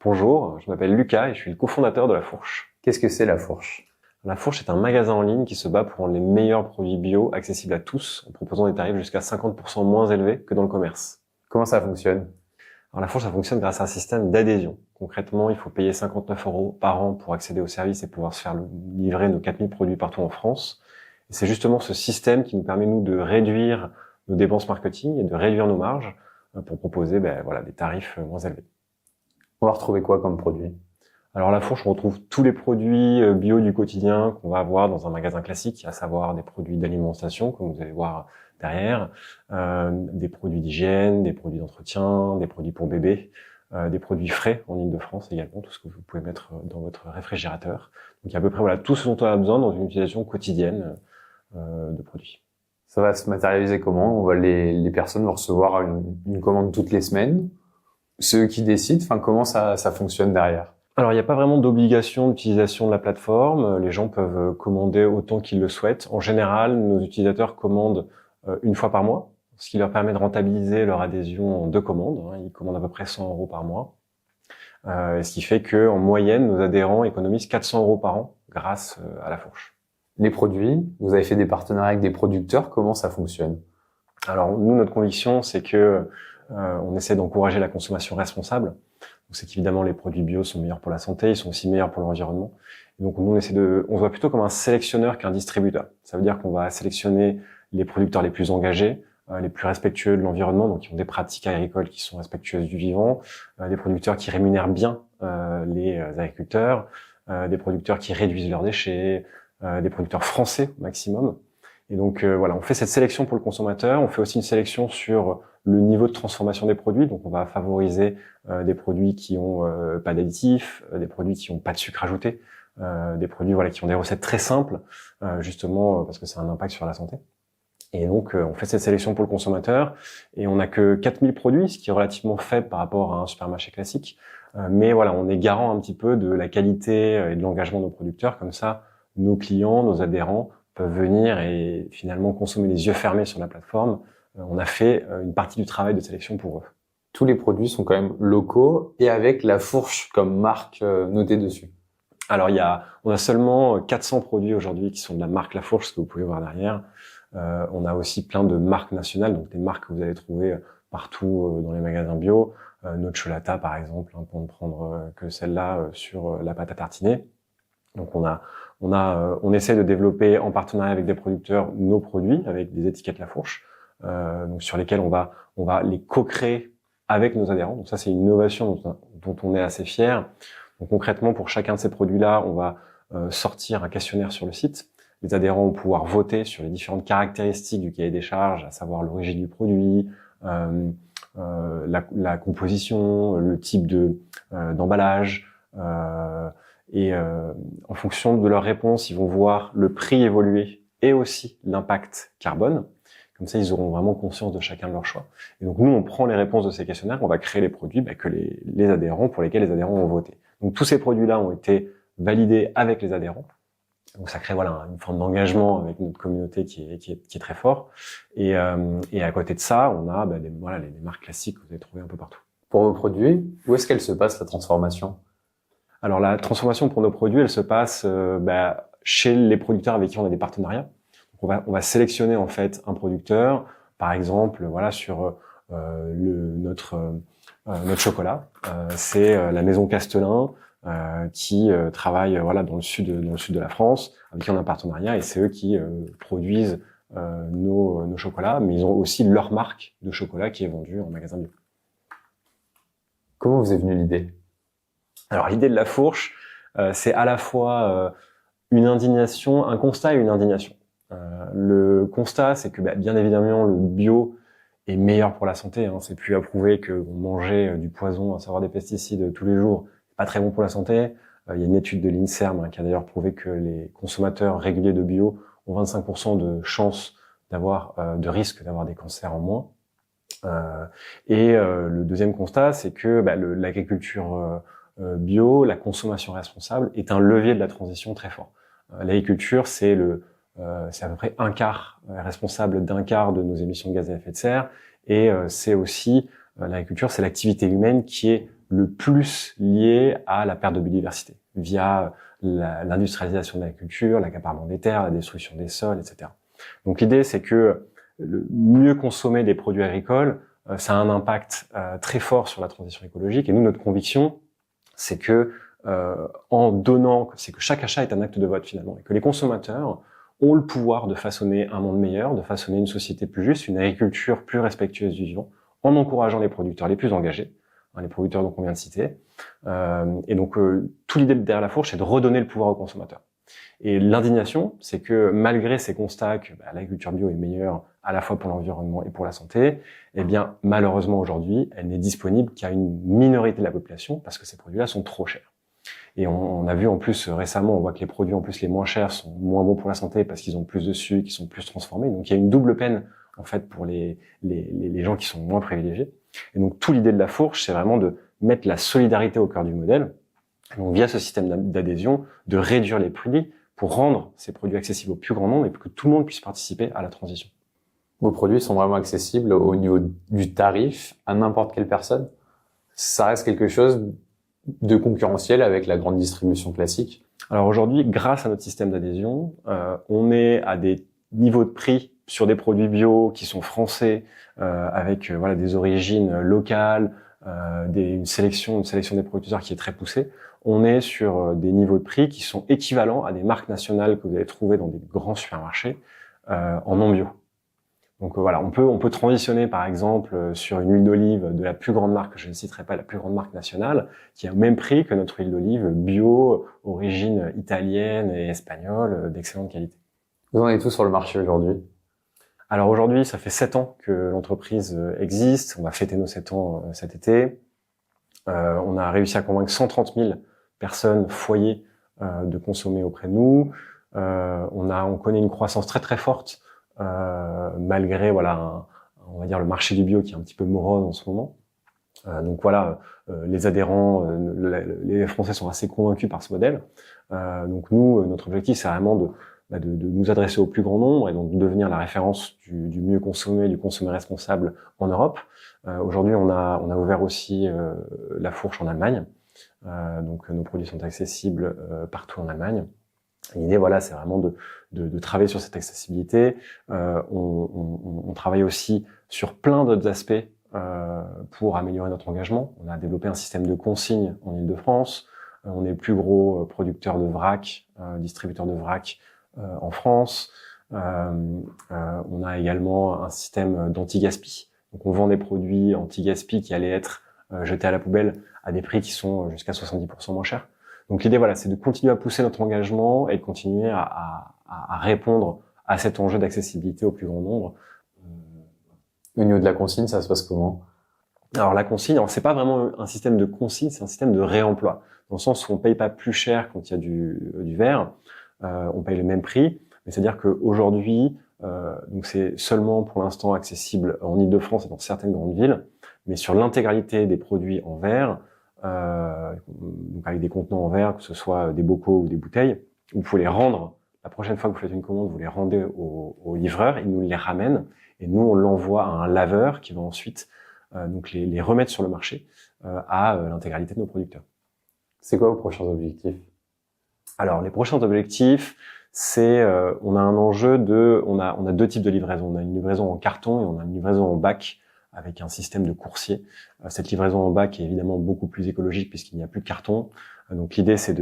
Bonjour, je m'appelle Lucas et je suis le cofondateur de La Fourche. Qu'est-ce que c'est La Fourche? La Fourche est un magasin en ligne qui se bat pour rendre les meilleurs produits bio accessibles à tous en proposant des tarifs jusqu'à 50% moins élevés que dans le commerce. Comment ça fonctionne? Alors La Fourche, ça fonctionne grâce à un système d'adhésion. Concrètement, il faut payer 59 € par an pour accéder au service et pouvoir se faire livrer nos 4000 produits partout en France. Et c'est justement ce système qui nous permet, nous, de réduire nos dépenses marketing et de réduire nos marges pour proposer des tarifs moins élevés. On va retrouver quoi comme produit? Alors à La Fourche, on retrouve tous les produits bio du quotidien qu'on va avoir dans un magasin classique, à savoir des produits d'alimentation, comme vous allez voir derrière, des produits d'hygiène, des produits d'entretien, des produits pour bébés, des produits frais en Île-de-France également, tout ce que vous pouvez mettre dans votre réfrigérateur. Donc il y a à peu près tout ce dont on a besoin dans une utilisation quotidienne de produits. Ça va se matérialiser comment? Les personnes vont recevoir une commande toutes les semaines? Ceux qui décident, comment ça fonctionne derrière? Alors, il n'y a pas vraiment d'obligation d'utilisation de la plateforme. Les gens peuvent commander autant qu'ils le souhaitent. En général, nos utilisateurs commandent une fois par mois, ce qui leur permet de rentabiliser leur adhésion en 2 commandes. Ils commandent à peu près 100 € par mois. Ce qui fait que, en moyenne, nos adhérents économisent 400 € par an grâce à La Fourche. Les produits, vous avez fait des partenariats avec des producteurs, comment ça fonctionne? Alors, nous, notre conviction, c'est que on essaie d'encourager la consommation responsable. Donc, c'est qu'évidemment, les produits bio sont meilleurs pour la santé, ils sont aussi meilleurs pour l'environnement. Et donc, nous, on se voit plutôt comme un sélectionneur qu'un distributeur. Ça veut dire qu'on va sélectionner les producteurs les plus engagés, les plus respectueux de l'environnement, donc qui ont des pratiques agricoles qui sont respectueuses du vivant, des producteurs qui rémunèrent bien les agriculteurs, des producteurs qui réduisent leurs déchets, des producteurs français au maximum. Et donc on fait cette sélection pour le consommateur. On fait aussi une sélection sur le niveau de transformation des produits. Donc on va favoriser des produits qui ont pas d'additifs, des produits qui ont pas de sucre ajouté, des produits qui ont des recettes très simples, justement parce que c'est un impact sur la santé. Et donc on fait cette sélection pour le consommateur et on n'a que 4000 produits, ce qui est relativement faible par rapport à un supermarché classique. Mais on est garant un petit peu de la qualité et de l'engagement de nos producteurs. Comme ça, nos clients, nos adhérents peuvent venir et finalement consommer les yeux fermés sur la plateforme. On a fait une partie du travail de sélection pour eux. Tous les produits sont quand même locaux et avec La Fourche comme marque notée dessus. Alors on a seulement 400 produits aujourd'hui qui sont de la marque La Fourche, ce que vous pouvez voir derrière. On a aussi plein de marques nationales, donc des marques que vous allez trouver partout dans les magasins bio. Nocciolata par exemple, pour ne prendre que celle-là sur la pâte à tartiner. Donc on essaie de développer en partenariat avec des producteurs nos produits avec des étiquettes La Fourche, donc sur lesquelles on va les co-créer avec nos adhérents. Donc ça c'est une innovation dont on est assez fier. Donc concrètement pour chacun de ces produits-là, on va sortir un questionnaire sur le site. Les adhérents vont pouvoir voter sur les différentes caractéristiques du cahier des charges, à savoir l'origine du produit, la composition, le type d'emballage. Et en fonction de leurs réponses, ils vont voir le prix évoluer et aussi l'impact carbone. Comme ça, ils auront vraiment conscience de chacun de leurs choix. Et donc, nous, on prend les réponses de ces questionnaires, on va créer les produits que les adhérents, pour lesquels les adhérents ont voté. Donc, tous ces produits-là ont été validés avec les adhérents. Donc, ça crée une forme d'engagement avec notre communauté qui est très fort. Et à côté de ça, on a les marques classiques que vous allez trouver un peu partout. Pour vos produits, où est-ce qu'elle se passe la transformation? Alors la transformation pour nos produits, elle se passe chez les producteurs avec qui on a des partenariats. Donc on va sélectionner en fait un producteur, par exemple sur notre chocolat. C'est la maison Castelin qui travaille dans le sud de la France, avec qui on a un partenariat et c'est eux qui produisent nos chocolats, mais ils ont aussi leur marque de chocolat qui est vendue en magasin bio. Comment vous est venue l'idée? Alors l'idée de La Fourche, c'est à la fois une indignation, un constat et une indignation. Le constat, c'est que bien évidemment le bio est meilleur pour la santé. C'est plus à prouver que manger du poison, à savoir des pesticides tous les jours, c'est pas très bon pour la santé. Il y a une étude de l'INSERM qui a d'ailleurs prouvé que les consommateurs réguliers de bio ont 25% de chance de risque d'avoir des cancers en moins. Le deuxième constat, c'est que l'agriculture bio, la consommation responsable est un levier de la transition très fort. L'agriculture, c'est à peu près responsable d'un quart de nos émissions de gaz à effet de serre, et c'est aussi l'agriculture, c'est l'activité humaine qui est le plus lié à la perte de biodiversité via l'industrialisation de l'agriculture, l'accaparement des terres, la destruction des sols, etc. Donc l'idée, c'est que le mieux consommer des produits agricoles, ça a un impact très fort sur la transition écologique. Et nous, notre conviction, c'est que en donnant, c'est que chaque achat est un acte de vote finalement, et que les consommateurs ont le pouvoir de façonner un monde meilleur, de façonner une société plus juste, une agriculture plus respectueuse du vivant, en encourageant les producteurs les plus engagés, les producteurs dont on vient de citer. Et donc, toute l'idée derrière la fourche, c'est de redonner le pouvoir aux consommateurs. Et l'indignation, c'est que malgré ces constats que l'agriculture bio est meilleure à la fois pour l'environnement et pour la santé, eh bien, malheureusement aujourd'hui, elle n'est disponible qu'à une minorité de la population parce que ces produits-là sont trop chers. Et on a vu en plus récemment, on voit que les produits en plus les moins chers sont moins bons pour la santé parce qu'ils ont plus de sucre, qu'ils sont plus transformés. Donc il y a une double peine en fait pour les gens qui sont moins privilégiés. Et donc toute l'idée de la fourche, c'est vraiment de mettre la solidarité au cœur du modèle. Et donc via ce système d'adhésion, de réduire les prix pour rendre ces produits accessibles au plus grand nombre et pour que tout le monde puisse participer à la transition. Vos produits sont vraiment accessibles au niveau du tarif à n'importe quelle personne. Ça reste quelque chose de concurrentiel avec la grande distribution classique. Alors aujourd'hui, grâce à notre système d'adhésion, on est à des niveaux de prix sur des produits bio qui sont français, avec des origines locales, une sélection des producteurs qui est très poussée. On est sur des niveaux de prix qui sont équivalents à des marques nationales que vous allez trouver dans des grands supermarchés en non bio. Donc voilà, on peut transitionner par exemple sur une huile d'olive de la plus grande marque, je ne citerai pas la plus grande marque nationale, qui a au même prix que notre huile d'olive bio, origine italienne et espagnole, d'excellente qualité. Vous en êtes tous sur le marché aujourd'hui? Alors aujourd'hui, ça fait 7 ans que l'entreprise existe. On va fêter nos 7 ans cet été. On a réussi à convaincre 130 000 personnes, foyers, de consommer auprès de nous. On connaît une croissance très très forte, malgré on va dire le marché du bio qui est un petit peu morose en ce moment. Donc les adhérents, les Français sont assez convaincus par ce modèle. Donc nous, notre objectif, c'est vraiment de nous adresser au plus grand nombre et donc de devenir la référence du mieux consommé, du consommer responsable en Europe. Aujourd'hui, on a ouvert aussi la fourche en Allemagne. Donc nos produits sont accessibles partout en Allemagne. L'idée, c'est vraiment de travailler sur cette accessibilité. On travaille aussi sur plein d'autres aspects pour améliorer notre engagement. On a développé un système de consigne en Île-de-France. On est le plus gros producteur de vrac, distributeur de vrac en France. On a également un système d'anti-gaspi. Donc on vend des produits anti-gaspi qui allaient être jetés à la poubelle à des prix qui sont jusqu'à 70% moins chers. Donc l'idée, c'est de continuer à pousser notre engagement et de continuer à répondre à cet enjeu d'accessibilité au plus grand nombre. Au niveau de la consigne, ça se passe comment? Alors la consigne, c'est pas vraiment un système de consigne, c'est un système de réemploi. Dans le sens où on paye pas plus cher quand il y a du verre, on paye le même prix. Mais c'est-à-dire qu'aujourd'hui, donc c'est seulement pour l'instant accessible en Île-de-France et dans certaines grandes villes, mais sur l'intégralité des produits en verre, donc avec des contenants en verre, que ce soit des bocaux ou des bouteilles, vous pouvez les rendre. La prochaine fois que vous faites une commande, vous les rendez au livreur, il nous les ramène et nous on l'envoie à un laveur qui va ensuite donc les remettre sur le marché à l'intégralité de nos producteurs. C'est quoi vos prochains objectifs? Alors les prochains objectifs, c'est on a un enjeu on a deux types de livraison. On a une livraison en carton et on a une livraison en bac avec un système de coursier. Cette livraison en bac est évidemment beaucoup plus écologique puisqu'il n'y a plus de carton. Donc l'idée, c'est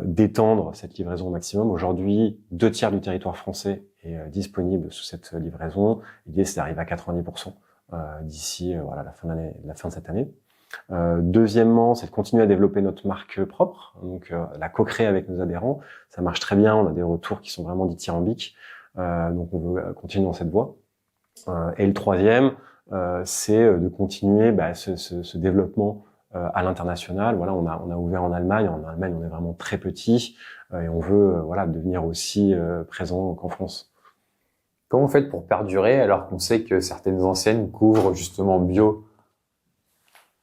d'étendre cette livraison au maximum. Aujourd'hui, 2/3 du territoire français est disponible sous cette livraison. L'idée, c'est d'arriver à 90% d'ici la fin de cette année. Deuxièmement, c'est de continuer à développer notre marque propre, donc la co-créer avec nos adhérents. Ça marche très bien, on a des retours qui sont vraiment dithyrambiques, donc on veut continuer dans cette voie. Et le troisième, c'est de continuer ce développement à l'international. On a ouvert en Allemagne. En Allemagne, on est vraiment très petit et on veut devenir aussi présent qu'en France. Comment vous faites pour perdurer alors qu'on sait que certaines enseignes couvrent justement bio?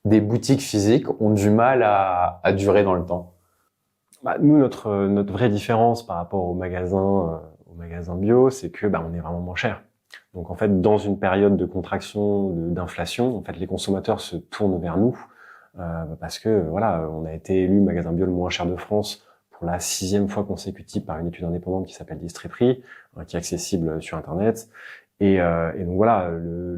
Des boutiques physiques ont du mal à durer dans le temps. Nous, notre vraie différence par rapport aux magasins bio, c'est que on est vraiment moins cher. Donc en fait, dans une période de contraction, d'inflation, en fait, les consommateurs se tournent vers nous parce que voilà, on a été élu magasin bio le moins cher de France pour la 6e fois consécutive par une étude indépendante qui s'appelle Distriprix, qui est accessible sur Internet. Et donc voilà,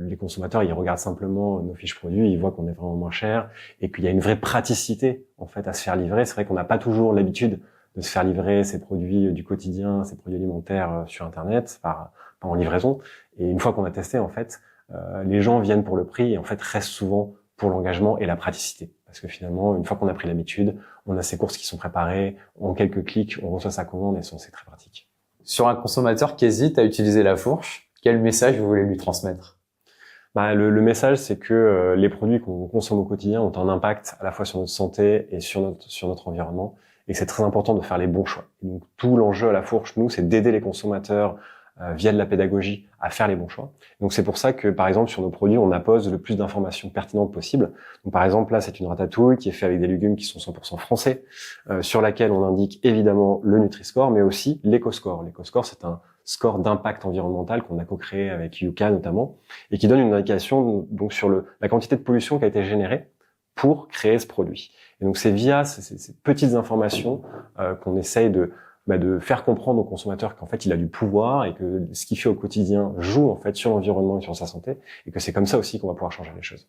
les consommateurs, ils regardent simplement nos fiches produits, ils voient qu'on est vraiment moins cher et qu'il y a une vraie praticité en fait à se faire livrer. C'est vrai qu'on n'a pas toujours l'habitude de se faire livrer ses produits du quotidien, ses produits alimentaires sur Internet, par en livraison. Et une fois qu'on a testé, en fait, les gens viennent pour le prix et en fait restent souvent pour l'engagement et la praticité. Parce que finalement, une fois qu'on a pris l'habitude, on a ses courses qui sont préparées, en quelques clics, on reçoit sa commande et c'est très pratique. Sur un consommateur qui hésite à utiliser la fourche, quel message vous voulez lui transmettre? Le message, c'est que les produits qu'on consomme au quotidien ont un impact à la fois sur notre santé et sur notre environnement, et que c'est très important de faire les bons choix. Et donc tout l'enjeu à la fourche, nous, c'est d'aider les consommateurs via de la pédagogie à faire les bons choix. Donc c'est pour ça que, par exemple, sur nos produits, on appose le plus d'informations pertinentes possible. Donc par exemple, là, c'est une ratatouille qui est faite avec des légumes qui sont 100% français, sur laquelle on indique évidemment le Nutri-Score, mais aussi l'Eco-Score. L'Eco-Score, c'est un score d'impact environnemental qu'on a co-créé avec Yuka notamment, et qui donne une indication donc sur la quantité de pollution qui a été générée pour créer ce produit. Et donc c'est via ces petites informations qu'on essaye de faire comprendre aux consommateurs qu'en fait il a du pouvoir et que ce qu'il fait au quotidien joue en fait sur l'environnement et sur sa santé, et que c'est comme ça aussi qu'on va pouvoir changer les choses.